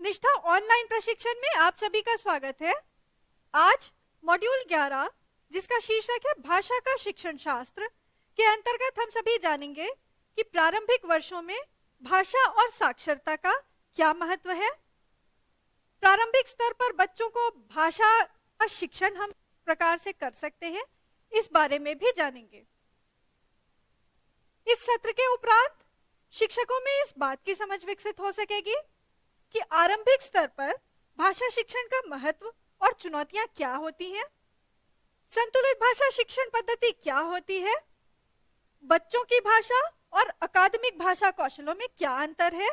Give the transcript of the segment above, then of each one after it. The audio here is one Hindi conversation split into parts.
निष्ठा ऑनलाइन प्रशिक्षण में आप सभी का स्वागत है। आज मॉड्यूल 11 जिसका शीर्षक है भाषा का शिक्षण शास्त्र के अंतर्गत हम सभी जानेंगे कि प्रारंभिक वर्षों में भाषा और साक्षरता का क्या महत्व है। प्रारंभिक स्तर पर बच्चों को भाषा का शिक्षण हम प्रकार से कर सकते हैं, इस बारे में भी जानेंगे। इस सत्र के उपरांत शिक्षकों में इस बात की समझ विकसित हो सकेगी कि आरंभिक स्तर पर भाषा शिक्षण का महत्व और चुनौतियां क्या होती हैं, संतुलित भाषा शिक्षण पद्धति क्या होती है, बच्चों की भाषा और अकादमिक भाषा कौशलों में क्या अंतर है।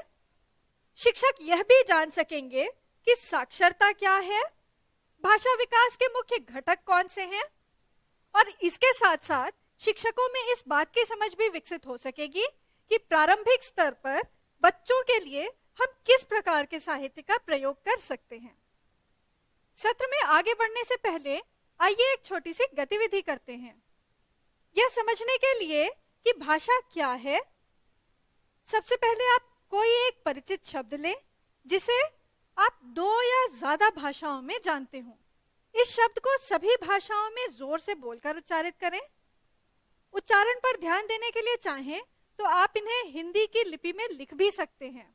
शिक्षक यह भी जान सकेंगे कि साक्षरता क्या है, भाषा विकास के मुख्य घटक कौन से हैं, और इसके साथ साथ शिक्षकों में इस बात की समझ भी विकसित हो सकेगी कि प्रारंभिक स्तर पर बच्चों के लिए हम किस प्रकार के साहित्य का प्रयोग कर सकते हैं। सत्र में आगे बढ़ने से पहले आइए एक छोटी सी गतिविधि करते हैं। यह समझने के लिए कि भाषा क्या है, सबसे पहले आप कोई एक परिचित शब्द लें जिसे आप 2 या ज्यादा भाषाओं में जानते हो। इस शब्द को सभी भाषाओं में जोर से बोलकर उच्चारित करें। उच्चारण पर ध्यान देने के लिए चाहें तो आप इन्हें हिंदी की लिपि में लिख भी सकते हैं।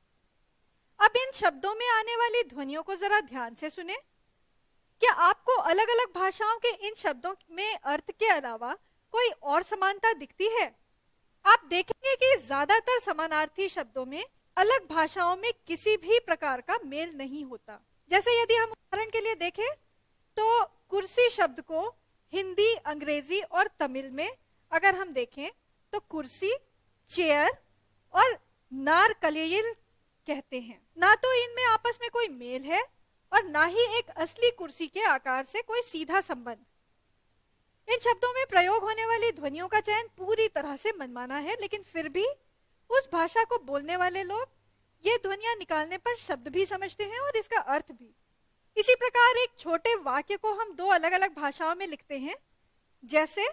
अब इन शब्दों में आने वाली ध्वनियों को जरा ध्यान से सुने। क्या आपको अलग अलग भाषाओं के इन शब्दों में अर्थ के अलावा कोई और समानता दिखती है? आप देखेंगे कि ज्यादातर समानार्थी शब्दों में अलग भाषाओं में किसी भी प्रकार का मेल नहीं होता। जैसे यदि हम उदाहरण के लिए देखें तो कुर्सी शब्द को हिंदी, अंग्रेजी और तमिल में अगर हम देखें तो कुर्सी, चेयर और नारकलेयिल कहते हैं। ना तो इनमें आपस में कोई मेल है और ना ही एक असली कुर्सी के आकार से कोई सीधा संबंध। इन शब्दों में प्रयोग होने वाली ध्वनियों का चयन पूरी तरह से मनमाना है, लेकिन फिर भी उस भाषा को बोलने वाले लोग ये ध्वनियां निकालने पर शब्द भी समझते हैं और इसका अर्थ भी। इसी प्रकार एक छोटे वाक्य को हम 2 अलग अलग भाषाओं में लिखते हैं। जैसे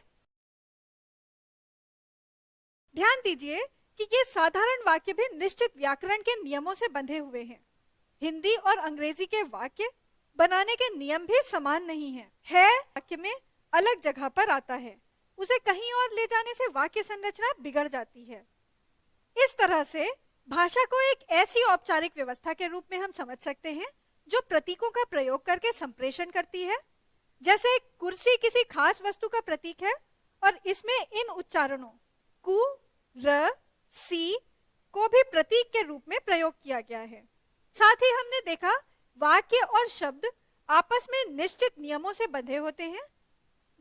ध्यान दीजिए कि ये साधारण वाक्य भी निश्चित व्याकरण के नियमों से बंधे हुए हैं। हिंदी और अंग्रेजी के वाक्य बनाने के नियम भी समान नहीं है वाक्य में अलग जगह पर आता है, उसे कहीं और ले जाने से वाक्य संरचना बिगड़ जाती है। इस तरह से भाषा को एक ऐसी औपचारिक व्यवस्था के रूप में हम समझ सकते हैं जो प्रतीकों का प्रयोग करके संप्रेषण करती है। जैसे कुर्सी किसी खास वस्तु का प्रतीक है और इसमें इन उच्चारणों कु, र, सी को भी प्रतीक के रूप में प्रयोग किया गया है। साथ ही हमने देखा वाक्य और शब्द आपस में निश्चित नियमों से बंधे होते हैं।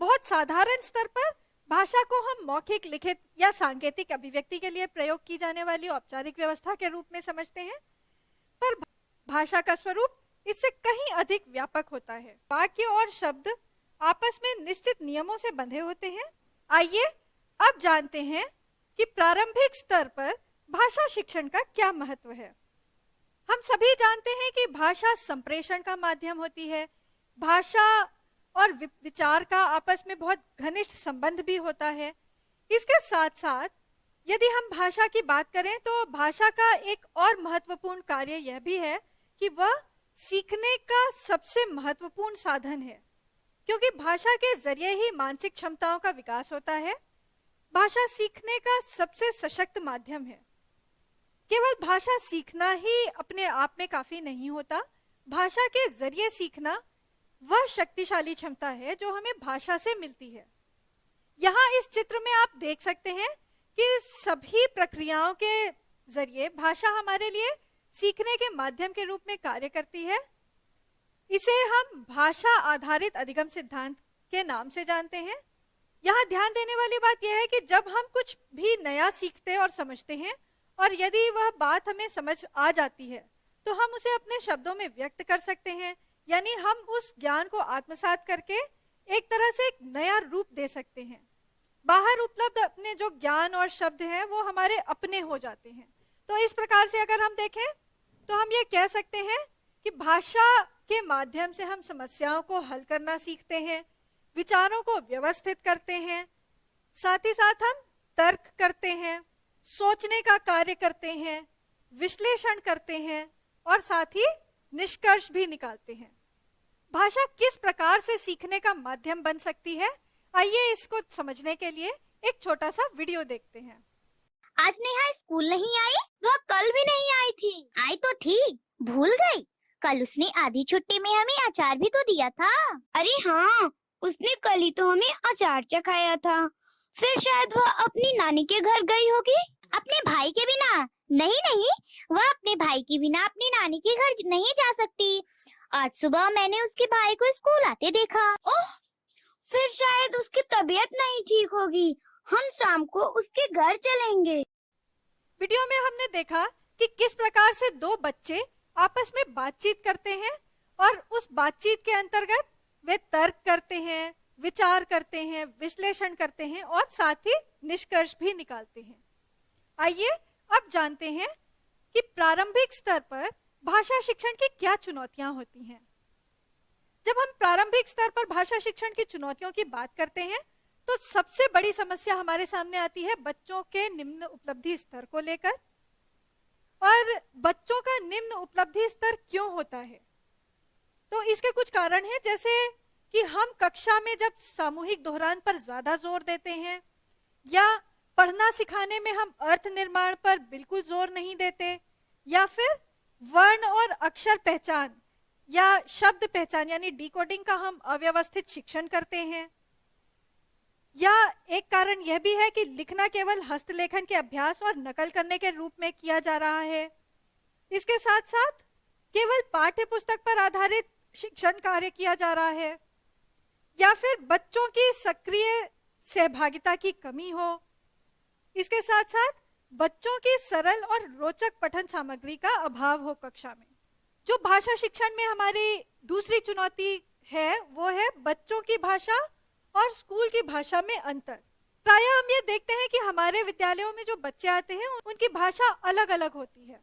बहुत साधारण स्तर पर भाषा को हम मौखिक, लिखित या सांकेतिक अभिव्यक्ति के लिए प्रयोग की जाने वाली औपचारिक व्यवस्था के रूप में समझते हैं, पर भाषा का स्वरूप इससे कहीं अधिक व्यापक होता है। वाक्य और शब्द आपस में निश्चित नियमों से बंधे होते हैं। आइए अब जानते हैं कि प्रारंभिक स्तर पर भाषा शिक्षण का क्या महत्व है। हम सभी जानते हैं कि भाषा संप्रेषण का माध्यम होती है। भाषा और विचार का आपस में बहुत घनिष्ठ संबंध भी होता है। इसके साथ साथ यदि हम भाषा की बात करें तो भाषा का एक और महत्वपूर्ण कार्य यह भी है कि वह सीखने का सबसे महत्वपूर्ण साधन है, क्योंकि भाषा के जरिए ही मानसिक क्षमताओं का विकास होता है। भाषा सीखने का सबसे सशक्त माध्यम है। केवल भाषा सीखना ही अपने आप में काफी नहीं होता। भाषा के जरिए सीखना वह शक्तिशाली क्षमता है जो हमें भाषा से मिलती है। यहाँ इस चित्र में आप देख सकते हैं कि सभी प्रक्रियाओं के जरिए भाषा हमारे लिए सीखने के माध्यम के रूप में कार्य करती है। इसे हम भाषा आधारित अधिगम सिद्धांत के नाम से जानते हैं। यहाँ ध्यान देने वाली बात यह है कि जब हम कुछ भी नया सीखते और समझते हैं और यदि वह बात हमें समझ आ जाती है तो हम उसे अपने शब्दों में व्यक्त कर सकते हैं, यानी हम उस ज्ञान को आत्मसात करके एक तरह से एक नया रूप दे सकते हैं। बाहर उपलब्ध अपने जो ज्ञान और शब्द हैं वो हमारे अपने हो जाते हैं। तो इस प्रकार से अगर हम देखें तो हम ये कह सकते हैं कि भाषा के माध्यम से हम समस्याओं को हल करना सीखते हैं, विचारों को व्यवस्थित करते हैं, साथ ही साथ हम तर्क करते हैं, सोचने का कार्य करते हैं, विश्लेषण करते हैं और साथ ही निष्कर्ष भी निकालते हैं। भाषा किस प्रकार से सीखने का माध्यम बन सकती है, आइए इसको समझने के लिए एक छोटा सा वीडियो देखते हैं। आज नेहा स्कूल नहीं आई? वह कल भी नहीं आई थी। आई तो थी, भूल गई। कल उसने आधी छुट्टी में हमें अचार भी तो दिया था। अरे हाँ, उसने कल ही तो हमें अचार चखाया था। फिर शायद वह अपनी नानी के घर गई होगी। अपने भाई के बिना? नहीं नहीं, वह अपने भाई के बिना अपनी नानी के घर नहीं जा सकती। आज सुबह मैंने उसके भाई को स्कूल आते देखा। ओह, फिर शायद उसकी तबीयत नहीं ठीक होगी। हम शाम को उसके घर चलेंगे। वीडियो में हमने देखा कि किस प्रकार से दो बच्चे आपस में बातचीत करते हैं और उस बातचीत के अंतर्गत वे तर्क करते हैं, विचार करते हैं, विश्लेषण करते हैं और साथ ही निष्कर्ष भी निकालते हैं। आइए अब जानते हैं कि प्रारंभिक स्तर पर भाषा शिक्षण की क्या चुनौतियां होती हैं। जब हम प्रारंभिक स्तर पर भाषा शिक्षण की चुनौतियों की बात करते हैं तो सबसे बड़ी समस्या हमारे सामने आती है बच्चों के निम्न उपलब्धि स्तर को लेकर। और बच्चों का निम्न उपलब्धि स्तर क्यों होता है, तो इसके कुछ कारण हैं, जैसे कि हम कक्षा में जब सामूहिक दोहरान पर ज्यादा जोर देते हैं या पढ़ना सिखाने में हम अर्थ निर्माण पर बिल्कुल जोर नहीं देते, या फिर वर्ण और अक्षर पहचान या शब्द पहचान यानी डिकोडिंग का हम अव्यवस्थित शिक्षण करते हैं, या एक कारण यह भी है कि लिखना केवल हस्तलेखन के अभ्यास और नकल करने के रूप में किया जा रहा है। इसके साथ साथ केवल पाठ्य पुस्तक पर आधारित शिक्षण कार्य किया जा रहा है, या फिर बच्चों की सक्रिय सहभागिता की कमी हो। इसके साथ साथ बच्चों की सरल और रोचक पठन सामग्री का अभाव हो कक्षा में। जो भाषा शिक्षण में हमारी दूसरी चुनौती है वो है बच्चों की भाषा और स्कूल की भाषा में अंतर। प्रायः हम ये देखते हैं कि हमारे विद्यालयों में जो बच्चे आते हैं उनकी भाषा अलग अलग होती है,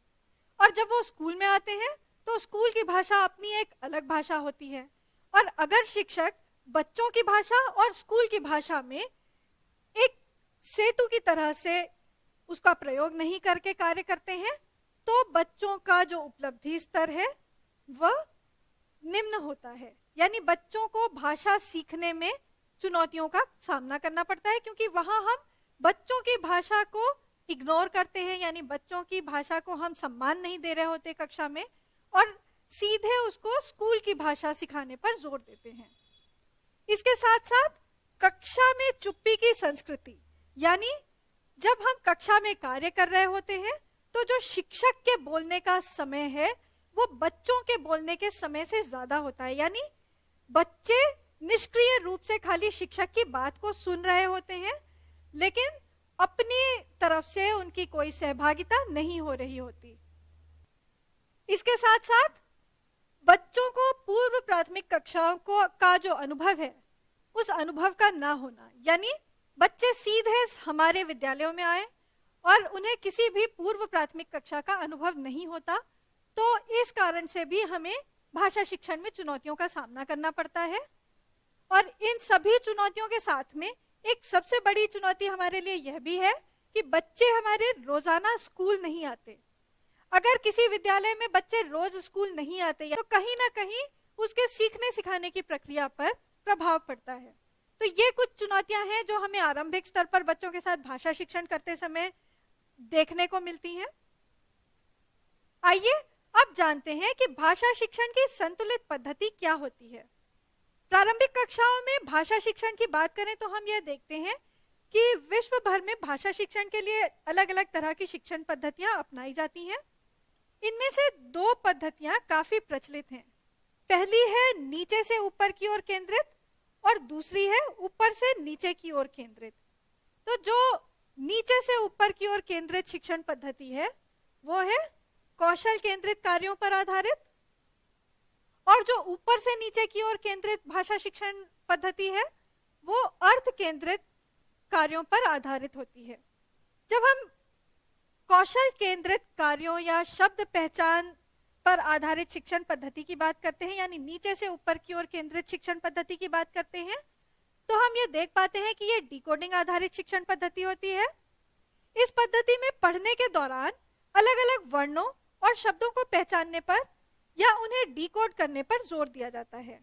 और जब वो स्कूल में आते हैं तो स्कूल की भाषा अपनी एक अलग भाषा होती है। और अगर शिक्षक बच्चों की भाषा और स्कूल की भाषा में एक सेतु की तरह से उसका प्रयोग नहीं करके कार्य करते हैं तो बच्चों का जो उपलब्धि स्तर है वह निम्न होता है। यानी बच्चों को भाषा सीखने में चुनौतियों का सामना करना पड़ता है, क्योंकि वहां हम बच्चों की भाषा को इग्नोर करते हैं, यानी बच्चों की भाषा को हम सम्मान नहीं दे रहे होते कक्षा में, और सीधे उसको स्कूल की भाषा सिखाने पर जोर देते हैं। इसके साथ साथ कक्षा में चुप्पी की संस्कृति, यानी जब हम कक्षा में कार्य कर रहे होते हैं तो जो शिक्षक के बोलने का समय है वो बच्चों के बोलने के समय से ज्यादा होता है। यानी बच्चे निष्क्रिय रूप से खाली शिक्षक की बात को सुन रहे होते हैं, लेकिन अपनी तरफ से उनकी कोई सहभागिता नहीं हो रही होती। इसके साथ साथ बच्चों को पूर्व प्राथमिक कक्षाओं का जो अनुभव है उस अनुभव का ना होना, यानी बच्चे सीधे हमारे विद्यालयों में आए और उन्हें किसी भी पूर्व प्राथमिक कक्षा का अनुभव नहीं होता, तो इस कारण से भी हमें भाषा शिक्षण में चुनौतियों का सामना करना पड़ता है। और इन सभी चुनौतियों के साथ में एक सबसे बड़ी चुनौती हमारे लिए यह भी है कि बच्चे हमारे रोजाना स्कूल नहीं आते। अगर किसी विद्यालय में बच्चे रोज स्कूल नहीं आते तो कहीं ना कहीं उसके सीखने सिखाने की प्रक्रिया पर प्रभाव पड़ता है। तो ये कुछ चुनौतियां हैं जो हमें आरंभिक स्तर पर बच्चों के साथ भाषा शिक्षण करते समय देखने को मिलती हैं। आइए अब जानते हैं कि भाषा शिक्षण की संतुलित पद्धति क्या होती है। प्रारंभिक कक्षाओं में भाषा शिक्षण की बात करें तो हम यह देखते हैं कि विश्व भर में भाषा शिक्षण के लिए अलग अलग तरह की शिक्षण पद्धतियां अपनाई जाती हैं। इनमें से दो पद्धतियां काफी प्रचलित हैं। पहली है नीचे से ऊपर की ओर केंद्रित और दूसरी है ऊपर से नीचे की ओर केंद्रित। तो जो नीचे से ऊपर की ओर केंद्रित शिक्षण पद्धति है वो है कौशल केंद्रित कार्यों पर आधारित, और जो ऊपर से नीचे की ओर केंद्रित भाषा शिक्षण पद्धति है वो अर्थ केंद्रित कार्यों पर आधारित होती है। जब हम कौशल केंद्रित कार्यों या शब्द पहचान पर आधारित शिक्षण पद्धति की बात करते हैं, यानी नीचे से ऊपर की ओर केंद्रित शिक्षण पद्धति की बात करते हैं, तो हम ये देख पाते हैं कि ये डिकोडिंग आधारित शिक्षण पद्धति होती है। इस पद्धति में पढ़ने के दौरान अलग अलग वर्णों और शब्दों को पहचानने पर या उन्हें डिकोड करने पर जोर दिया जाता है।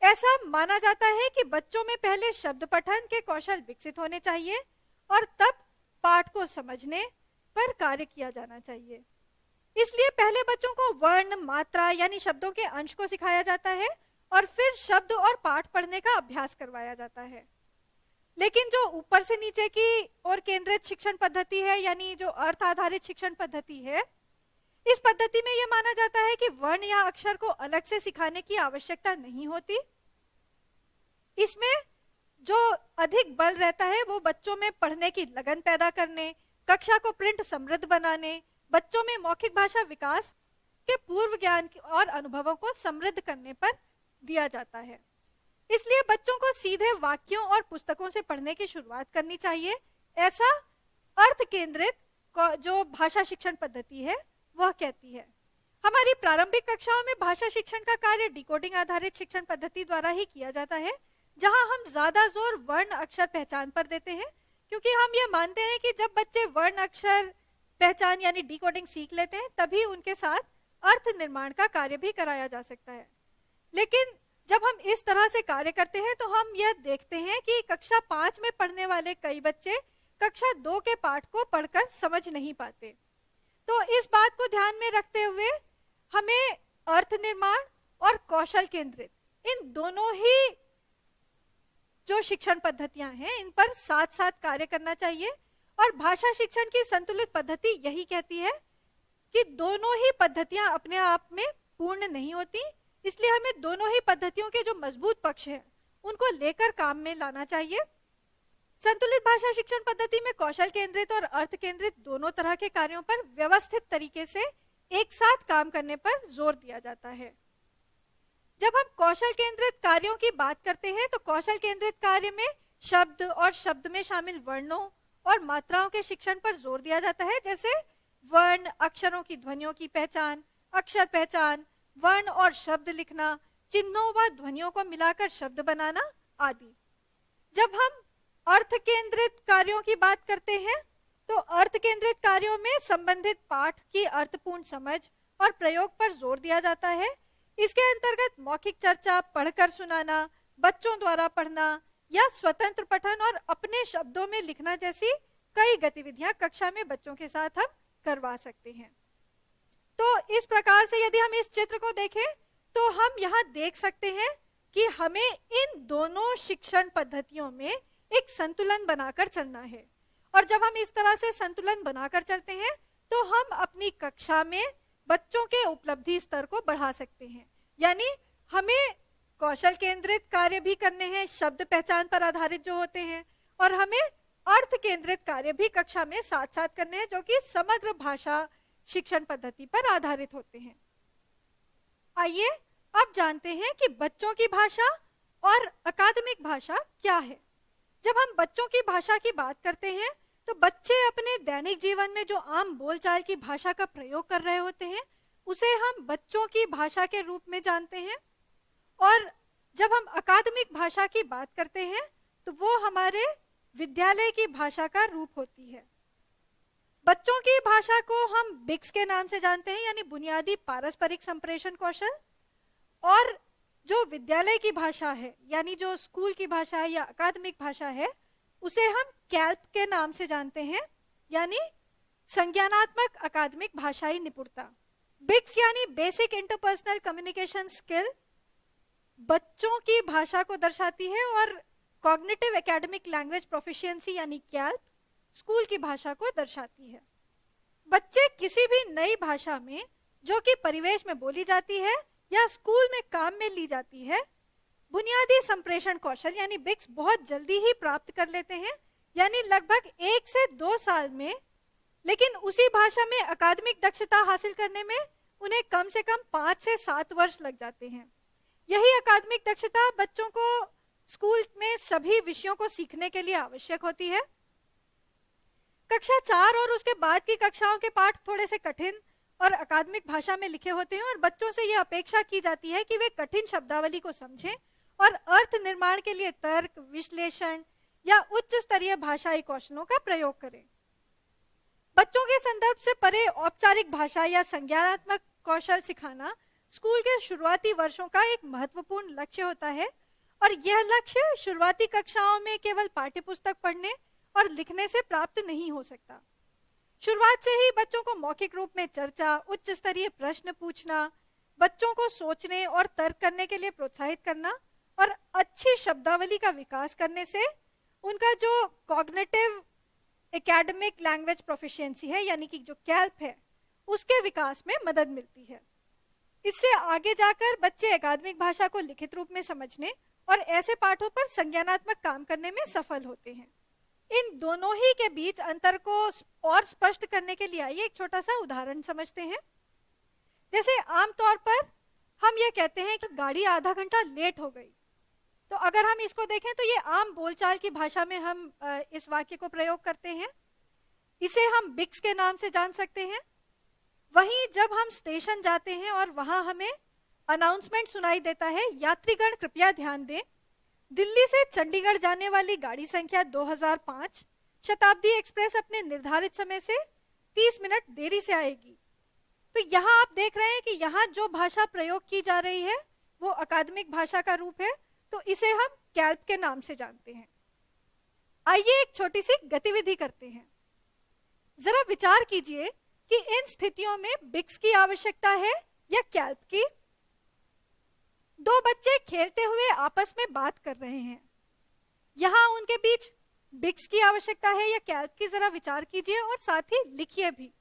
ऐसा माना जाता है कि बच्चों में पहले शब्द पठन के कौशल विकसित होने चाहिए और तब पाठ को समझने पर कार्य किया जाना चाहिए। इसलिए पहले बच्चों को वर्ण, मात्रा यानी शब्दों के अंश को सिखाया जाता है और फिर शब्द और पाठ पढ़ने का अभ्यास करवाया जाता है। लेकिन जो ऊपर से नीचे की ओर केंद्रित शिक्षण पद्धति है, यानी जो अर्थ आधारित शिक्षण पद्धति है, इस पद्धति में यह माना जाता है कि वर्ण या अक्षर को अलग से सिखाने की आवश्यकता नहीं होती। इसमें जो अधिक बल रहता है वो बच्चों में पढ़ने की लगन पैदा करने, कक्षा को प्रिंट समृद्ध बनाने, बच्चों में मौखिक भाषा विकास के पूर्व ज्ञान और अनुभवों को समृद्ध करने पर दिया जाता है। इसलिए बच्चों को सीधे वाक्यों और पुस्तकों से पढ़ने की शुरुआत करनी चाहिए। ऐसा अर्थ केंद्रित जो भाषा शिक्षण पद्धति है वह कहती है। हमारी प्रारंभिक कक्षाओं में भाषा शिक्षण का कार्य डिकोडिंग आधारित शिक्षण पद्धति द्वारा ही किया जाता है, जहां हम ज्यादा जोर वर्ण अक्षर पहचान पर देते हैं, क्योंकि हम ये मानते हैं कि जब बच्चे वर्ण अक्षर पहचान यानी डिकोडिंग सीख लेते हैं तभी उनके साथ अर्थ निर्माण का कार्य भी कराया जा सकता है। लेकिन जब हम इस तरह से कार्य करते हैं तो हम यह देखते हैं कि कक्षा 5 में पढ़ने वाले कई बच्चे कक्षा 2 के पाठ को पढ़कर समझ नहीं पाते। तो इस बात को ध्यान में रखते हुए हमें अर्थ निर्माण और कौशल केंद्रित इन दोनों ही जो शिक्षण पद्धतियां हैं इन पर साथ साथ कार्य करना चाहिए। और भाषा शिक्षण की संतुलित पद्धति यही कहती है कि दोनों ही पद्धतियां अपने आप में पूर्ण नहीं होती, इसलिए हमें दोनों ही पद्धतियों के जो मजबूत पक्ष हैं उनको लेकर काम में लाना चाहिए। संतुलित भाषा शिक्षण पद्धति में कौशल केंद्रित और अर्थ केंद्रित दोनों तरह के कार्यों पर व्यवस्थित तरीके से एक साथ काम करने पर जोर दिया जाता है। जब हम कौशल केंद्रित कार्यों की बात करते हैं तो कौशल केंद्रित कार्य में शब्द और शब्द में शामिल वर्णों और मात्राओं के शिक्षण पर जोर दिया जाता है, जैसे वर्ण, अक्षरों की ध्वनियों की पहचान, अक्षर पहचान, वर्ण और शब्द लिखना, चिन्हों व ध्वनियों को मिलाकर शब्द बनाना आदि। जब हम अर्थ केंद्रित कार्यों की बात करते हैं तो अर्थ केंद्रित कार्यों में संबंधित पाठ की अर्थपूर्ण समझ और प्रयोग पर जोर दिया जाता है। इसके अंतर्गत मौखिक चर्चा, पढ़कर सुनाना, बच्चों द्वारा पढ़ना या स्वतंत्र पठन और अपने शब्दों में लिखना जैसी कई गतिविधियां कक्षा में बच्चों के साथ हम करवा सकते हैं। तो इस प्रकार से यदि हम इस चित्र को देखें तो हम यहाँ देख सकते हैं कि हमें इन दोनों शिक्षण पद्धतियों में एक संतुलन बनाकर चलना है। और जब हम इस तरह से संतुलन बनाकर चलते हैं तो हम अपनी कक्षा में बच्चों के उपलब्धि स्तर को बढ़ा सकते हैं। यानी हमें कौशल केंद्रित कार्य भी करने हैं, शब्द पहचान पर आधारित जो होते हैं, और हमें अर्थ केंद्रित कार्य भी कक्षा में साथ साथ करने हैं जो कि समग्र भाषा शिक्षण पद्धति पर आधारित होते हैं। आइए अब जानते हैं कि बच्चों की भाषा और अकादमिक भाषा क्या है। जब हम बच्चों की भाषा की बात करते हैं तो बच्चे अपने दैनिक जीवन में जो आम बोलचाल की भाषा का प्रयोग कर रहे होते हैं उसे हम बच्चों की भाषा के रूप में जानते हैं। और जब हम अकादमिक भाषा की बात करते हैं तो वो हमारे विद्यालय की भाषा का रूप होती है। बच्चों की भाषा को हम बिक्स के नाम से जानते हैं, यानी बुनियादी पारस्परिक संप्रेषण कौशल। और जो विद्यालय की भाषा है यानी जो स्कूल की भाषा है या अकादमिक भाषा है उसे हम कैल्प के नाम से जानते हैं, यानी संज्ञानात्मक अकादमिक भाषाई निपुणता। बिक्स यानी बेसिक इंटरपर्सनल कम्युनिकेशन स्किल बच्चों की भाषा को दर्शाती है, और कॉग्निटिव एकेडमिक लैंग्वेज प्रोफिशिएंसी यानी कैल्प स्कूल की भाषा को दर्शाती है। बच्चे किसी भी नई भाषा में जो कि परिवेश में बोली जाती है या स्कूल में काम में ली जाती है, बुनियादी संप्रेषण कौशल यानी बिक्स बहुत जल्दी ही प्राप्त कर लेते हैं, यानी लगभग 1 से 2 साल में। लेकिन उसी भाषा में अकादमिक दक्षता हासिल करने में उन्हें कम से कम 5 से 7 वर्ष लग जाते हैं। यही अकादमिक दक्षता बच्चों को स्कूल में सभी विषयों को सीखने के लिए आवश्यक होती है। कक्षा 4 और उसके बाद की कक्षाओं के पाठ थोड़े से कठिन और अकादमिक भाषा में लिखे होते हैं, और बच्चों से यह अपेक्षा की जाती है कि वे कठिन शब्दावली को समझें और अर्थ निर्माण के लिए तर्क, विश्लेषण या उच्च स्तरीय भाषाई कौशलों का प्रयोग करें। बच्चों के संदर्भ से परे औपचारिक भाषा या संज्ञानात्मक कौशल सिखाना स्कूल के शुरुआती वर्षों का एक महत्वपूर्ण लक्ष्य होता है और यह लक्ष्य शुरुआती कक्षाओं में केवल पाठ्यपुस्तक पढ़ने और लिखने से प्राप्त नहीं हो सकता। शुरुआत से ही बच्चों को मौखिक रूप में चर्चा, उच्च स्तरीय प्रश्न पूछना, बच्चों को सोचने और तर्क करने के लिए प्रोत्साहित करना और अच्छी शब्दावली का विकास करने से उनका जो कॉग्निटिव एकेडमिक लैंग्वेज प्रोफिशिएंसी है, यानी कि जो कैल्प है, उसके विकास में मदद मिलती है। इससे आगे जाकर बच्चे एकाडमिक भाषा को लिखित रूप में समझने और ऐसे पाठों पर संज्ञानात्मक काम करने में सफल होते हैं। इन दोनों ही के बीच अंतर को और स्पष्ट करने के लिए आइए एक छोटा सा उदाहरण समझते हैं। जैसे आमतौर पर हम ये कहते हैं कि गाड़ी आधा घंटा लेट हो गई, तो अगर हम इसको देखें तो ये आम बोलचाल की भाषा में हम इस वाक्य को प्रयोग करते हैं। इसे हम बिक्स के नाम से जान सकते हैं। वहीं जब हम स्टेशन जाते हैं और वहां हमें अनाउंसमेंट सुनाई देता है, यात्रीगण कृपया ध्यान दें, दिल्ली से चंडीगढ़ जाने वाली गाड़ी संख्या 2005 शताब्दी एक्सप्रेस अपने निर्धारित समय से 30 मिनट देरी से आएगी। तो यहाँ आप देख रहे हैं कि यहाँ जो भाषा प्रयोग की जा रही है वो अकादमिक भाषा का रूप है, तो इसे हम कैल्प के नाम से जानते हैं। आइए एक छोटी सी गतिविधि करते हैं। जरा विचार कीजिए कि इन स्थितियों में बिक्स की आवश्यकता है या कैल्प की। दो बच्चे खेलते हुए आपस में बात कर रहे हैं, यहां उनके बीच बिक्स की आवश्यकता है या कैल्प की, जरा विचार कीजिए और साथ ही लिखिए भी।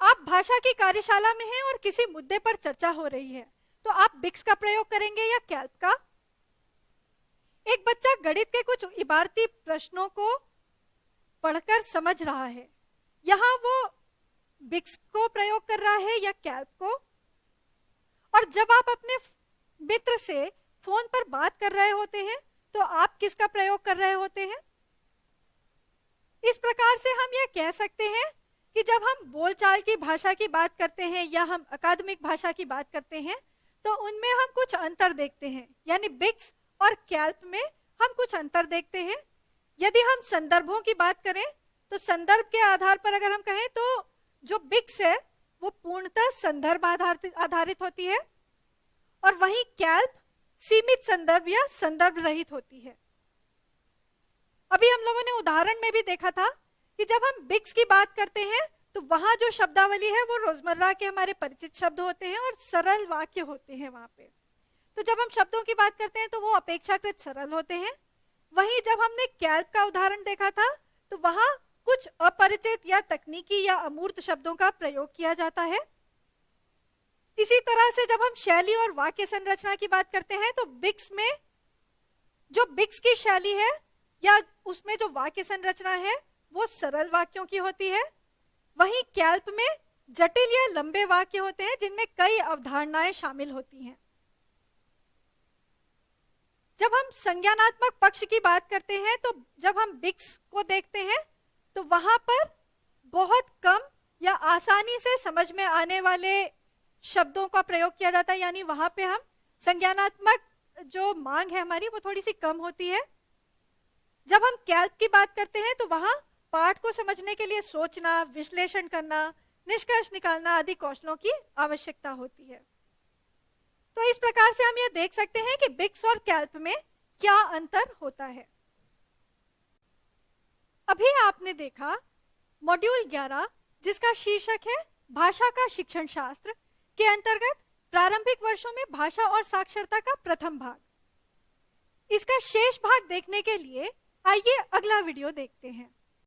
आप भाषा की कार्यशाला में हैं और किसी मुद्दे पर चर्चा हो रही है, तो आप बिक्स का प्रयोग करेंगे या कैल्प का? एक बच्चा गणित के कुछ इबारती प्रश्नों को पढ़कर समझ रहा है, यहां वो बिक्स को प्रयोग कर रहा है या कैल्प को? और जब आप अपने मित्र से फोन पर बात कर रहे होते हैं तो आप किसका प्रयोग कर रहे होते हैं? इस प्रकार से हम यह कह सकते हैं कि जब हम बोलचाल की भाषा की बात करते हैं या हम अकादमिक भाषा की बात करते हैं तो उनमें हम कुछ अंतर देखते हैं, यानी बिक्स और कैल्प में हम कुछ अंतर देखते हैं। यदि हम संदर्भों की बात करें तो संदर्भ के आधार पर अगर हम कहें तो जो बिक्स है वो पूर्णतः संदर्भ आधारित होती है और वहीं कैल्प सीमित संदर्भ या संदर्भ रहित होती है। अभी हम लोगों ने उदाहरण में भी देखा था कि जब हम बिक्स की बात करते हैं तो वहां जो शब्दावली है वो रोजमर्रा के हमारे परिचित शब्द होते हैं और सरल वाक्य होते हैं वहां पे। तो जब हम शब्दों की बात करते हैं तो वो अपेक्षाकृत सरल होते हैं। वहीं जब हमने कैल्प का उदाहरण देखा था तो वहां कुछ अपरिचित या तकनीकी या अमूर्त शब्दों का प्रयोग किया जाता है। इसी तरह से जब हम शैली और वाक्य संरचना की बात करते हैं तो बिक्स में जो बिक्स की शैली है या उसमें जो वाक्य संरचना है वो सरल वाक्यों की होती है। वहीं कैल्प में जटिल या लंबे वाक्य होते हैं जिनमें कई अवधारणाएं शामिल होती हैं। जब हम संज्ञानात्मक पक्ष की बात करते हैं तो जब हम बिक्स को देखते हैं तो वहां पर बहुत कम या आसानी से समझ में आने वाले शब्दों का प्रयोग किया जाता है, यानी वहां पे हम संज्ञानात्मक जो मांग है हमारी वो थोड़ी सी कम होती है। जब हम कैल्प की बात करते हैं तो वहां पाठ को समझने के लिए सोचना, विश्लेषण करना, निष्कर्ष निकालना आदि कौशलों की आवश्यकता होती है। तो इस प्रकार से हम ये देख सकते हैं कि बिक्स और कैल्प में क्या अंतर होता है। अभी आपने देखा मॉड्यूल 11 जिसका शीर्षक है भाषा का शिक्षण शास्त्र के अंतर्गत प्रारंभिक वर्षों में भाषा और साक्षरता का प्रथम भाग। इसका शेष भाग देखने के लिए आइए अगला वीडियो देखते हैं।